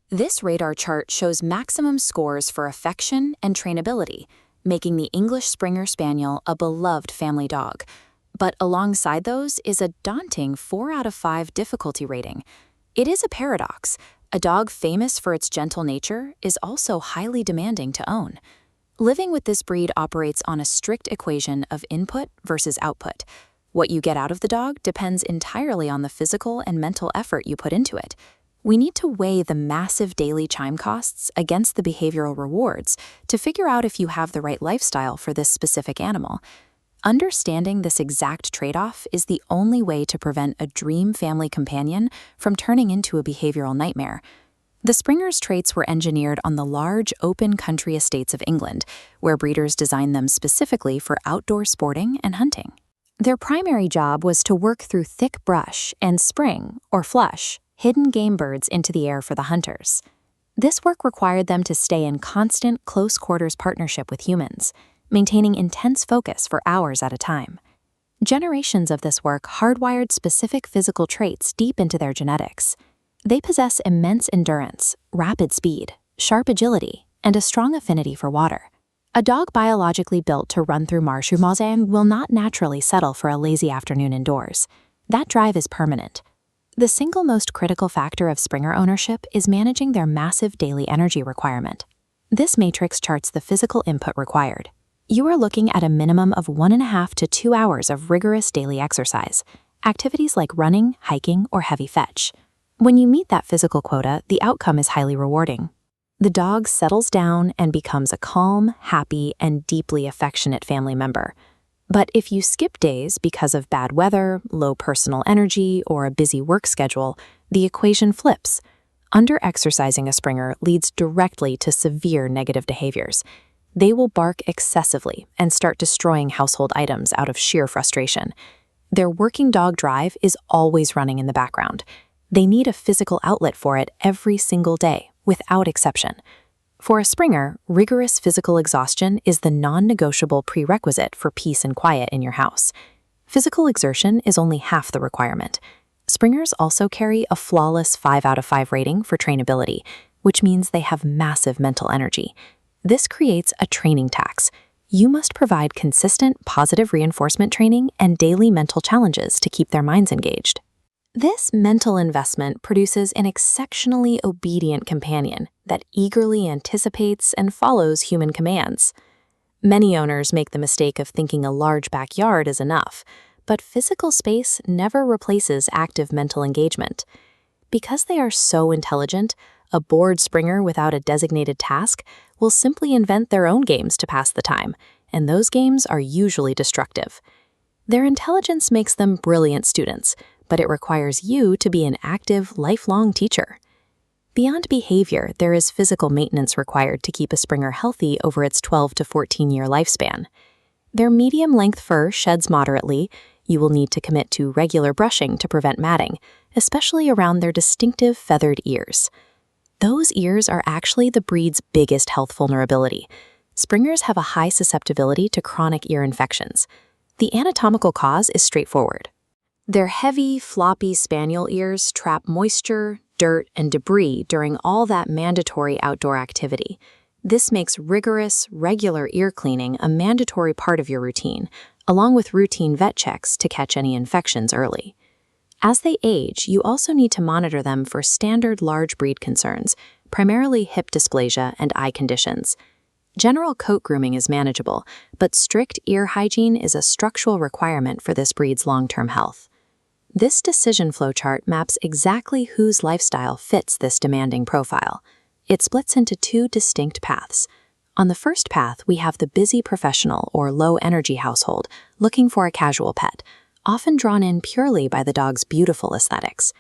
This radar chart shows maximum scores for affection and trainability, making the English Springer Spaniel a beloved family dog. But alongside those is a daunting 4 out of 5 difficulty rating. It is a paradox. A dog famous for its gentle nature is also highly demanding to own. Living with this breed operates on a strict equation of input versus output. What you get out of the dog depends entirely on the physical and mental effort you put into it. We need to weigh the massive daily chime costs against the behavioral rewards to figure out if you have the right lifestyle for this specific animal. Understanding this exact trade-off is the only way to prevent a dream family companion from turning into a behavioral nightmare. The Springer's traits were engineered on the large, open country estates of England, where breeders designed them specifically for outdoor sporting and hunting. Their primary job was to work through thick brush and spring, or flush, hidden game birds into the air for the hunters. This work required them to stay in constant, close-quarters partnership with humans, maintaining intense focus for hours at a time. Generations of this work hardwired specific physical traits deep into their genetics. They possess immense endurance, rapid speed, sharp agility, and a strong affinity for water. A dog biologically built to run through marschumazen will not naturally settle for a lazy afternoon indoors. That drive is permanent. The single most critical factor of Springer ownership is managing their massive daily energy requirement. This matrix charts the physical input required. You are looking at a minimum of 1.5 to 2 hours of rigorous daily exercise, activities like running, hiking, or heavy fetch. When you meet that physical quota, the outcome is highly rewarding. The dog settles down and becomes a calm, happy, and deeply affectionate family member. But if you skip days because of bad weather, low personal energy, or a busy work schedule, the equation flips. Under-exercising a Springer leads directly to severe negative behaviors. They will bark excessively and start destroying household items out of sheer frustration. Their working dog drive is always running in the background. They need a physical outlet for it every single day, without exception. For a Springer, rigorous physical exhaustion is the non-negotiable prerequisite for peace and quiet in your house. Physical exertion is only half the requirement. Springers also carry a flawless 5 out of 5 rating for trainability, which means they have massive mental energy. This creates a training tax. You must provide consistent, positive reinforcement training and daily mental challenges to keep their minds engaged. This mental investment produces an exceptionally obedient companion that eagerly anticipates and follows human commands. Many owners make the mistake of thinking a large backyard is enough, but physical space never replaces active mental engagement. Because they are so intelligent, a bored Springer without a designated task will simply invent their own games to pass the time, and those games are usually destructive. Their intelligence makes them brilliant students, but it requires you to be an active, lifelong teacher. Beyond behavior, there is physical maintenance required to keep a Springer healthy over its 12 to 14-year lifespan. Their medium-length fur sheds moderately. You will need to commit to regular brushing to prevent matting, especially around their distinctive feathered ears. Those ears are actually the breed's biggest health vulnerability. Springers have a high susceptibility to chronic ear infections. The anatomical cause is straightforward. Their heavy, floppy spaniel ears trap moisture, dirt, and debris during all that mandatory outdoor activity. This makes rigorous, regular ear cleaning a mandatory part of your routine, along with routine vet checks to catch any infections early. As they age, you also need to monitor them for standard large breed concerns, primarily hip dysplasia and eye conditions. General coat grooming is manageable, but strict ear hygiene is a structural requirement for this breed's long-term health. This decision flowchart maps exactly whose lifestyle fits this demanding profile. It splits into 2 distinct paths. On the first path, we have the busy professional or low-energy household looking for a casual pet, often drawn in purely by the dog's beautiful aesthetics.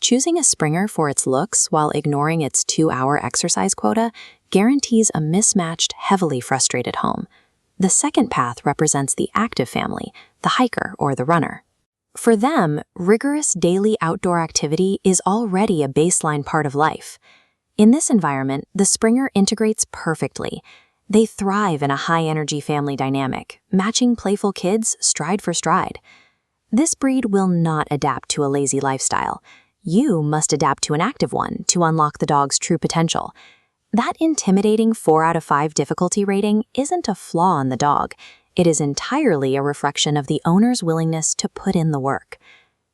Choosing a Springer for its looks while ignoring its 2-hour exercise quota guarantees a mismatched, heavily frustrated home. The second path represents the active family, the hiker or the runner. For them, rigorous daily outdoor activity is already a baseline part of life. In this environment, the Springer integrates perfectly. They thrive in a high-energy family dynamic, matching playful kids stride for stride. This breed will not adapt to a lazy lifestyle. You must adapt to an active one to unlock the dog's true potential. That intimidating 4 out of 5 difficulty rating isn't a flaw in the dog. It is entirely a reflection of the owner's willingness to put in the work.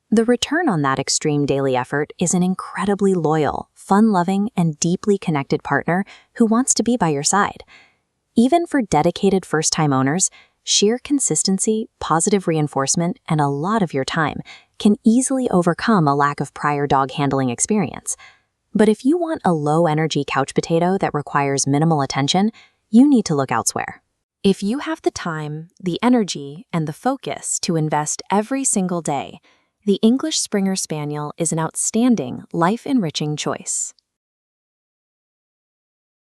The return on that extreme daily effort is an incredibly loyal, fun-loving, and deeply connected partner who wants to be by your side. Even for dedicated first-time owners, sheer consistency, positive reinforcement, and a lot of your time can easily overcome a lack of prior dog handling experience. But if you want a low-energy couch potato that requires minimal attention, you need to look elsewhere. If you have the time, the energy, and the focus to invest every single day, the English Springer Spaniel is an outstanding, life-enriching choice.